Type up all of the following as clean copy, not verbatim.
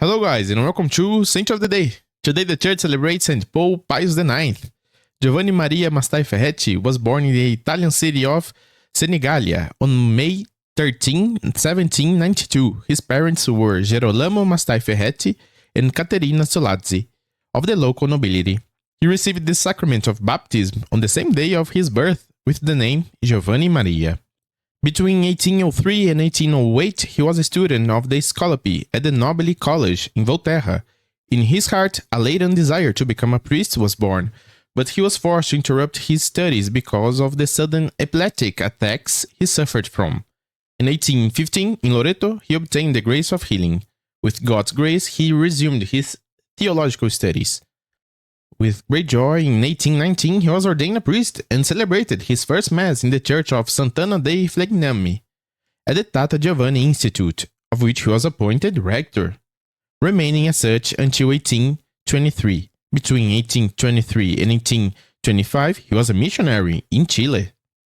Hello guys and welcome to Saint of the Day. Today the church celebrates Saint Pope Pius IX. Giovanni Maria Mastai Ferretti was born in the Italian city of Senigallia on May 13, 1792. His parents were Gerolamo Mastai Ferretti and Caterina Solazzi, of the local nobility. He received the sacrament of baptism on the same day of his birth with the name Giovanni Maria. Between 1803 and 1808, he was a student of the Scolopi at the Nobili College in Volterra. In his heart, a latent desire to become a priest was born, but he was forced to interrupt his studies because of the sudden epileptic attacks he suffered from. In 1815, in Loreto, he obtained the grace of healing. With God's grace, he resumed his theological studies. With great joy, in 1819, he was ordained a priest and celebrated his first Mass in the Church of Sant'Anna dei Flegnami at the Tata Giovanni Institute, of which he was appointed rector, remaining as such until 1823. Between 1823 and 1825, he was a missionary in Chile.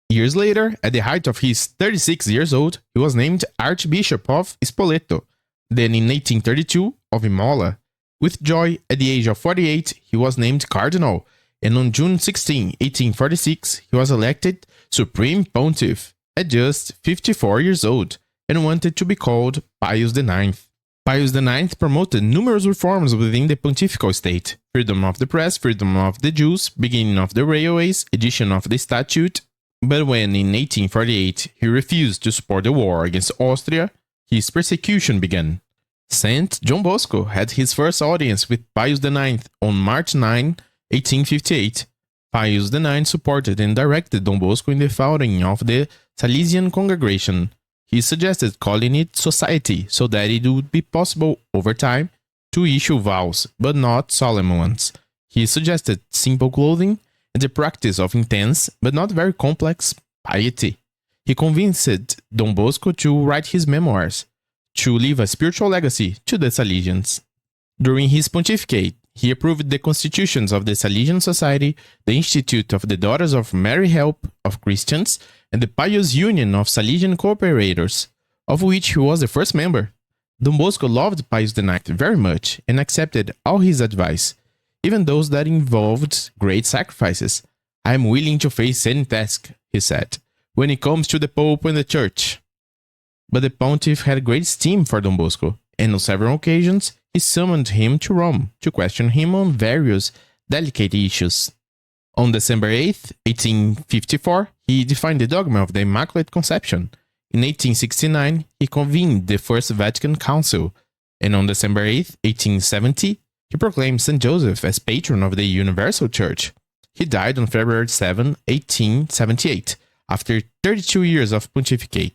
Years later, at the height of his 36 years old, he was named Archbishop of Spoleto, then in 1832 of Imola. With joy, at the age of 48, he was named Cardinal, and on June 16, 1846, he was elected Supreme Pontiff at just 54 years old and wanted to be called Pius IX. Pius IX promoted numerous reforms within the pontifical state: freedom of the press, freedom of the Jews, beginning of the railways, edition of the statute. But when in 1848 he refused to support the war against Austria, his persecution began. Saint John Bosco had his first audience with Pius IX on March 9, 1858. Pius IX supported and directed Don Bosco in the founding of the Salesian congregation. He suggested calling it society so that it would be possible, over time, to issue vows, but not solemn ones. He suggested simple clothing and the practice of intense, but not very complex, piety. He convinced Don Bosco to write his memoirs, to leave a spiritual legacy to the Salesians. During his pontificate, he approved the constitutions of the Salesian Society, the Institute of the Daughters of Mary Help of Christians, and the Pius Union of Salesian Cooperators, of which he was the first member. Don Bosco loved Pius IX very much and accepted all his advice, even those that involved great sacrifices. "I am willing to face any task," he said, "when it comes to the Pope and the Church." But the pontiff had great esteem for Don Bosco, and on several occasions he summoned him to Rome to question him on various delicate issues. On December 8, 1854, he defined the dogma of the Immaculate Conception. In 1869, he convened the First Vatican Council, and on December 8, 1870, he proclaimed St. Joseph as patron of the Universal Church. He died on February 7, 1878, after 32 years of pontificate.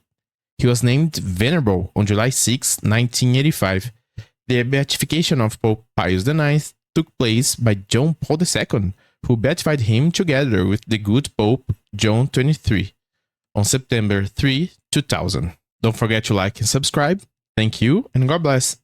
He was named Venerable on July 6, 1985. The beatification of Pope Pius IX took place by John Paul II, who beatified him together with the good Pope John XXIII on September 3, 2000. Don't forget to like and subscribe. Thank you and God bless.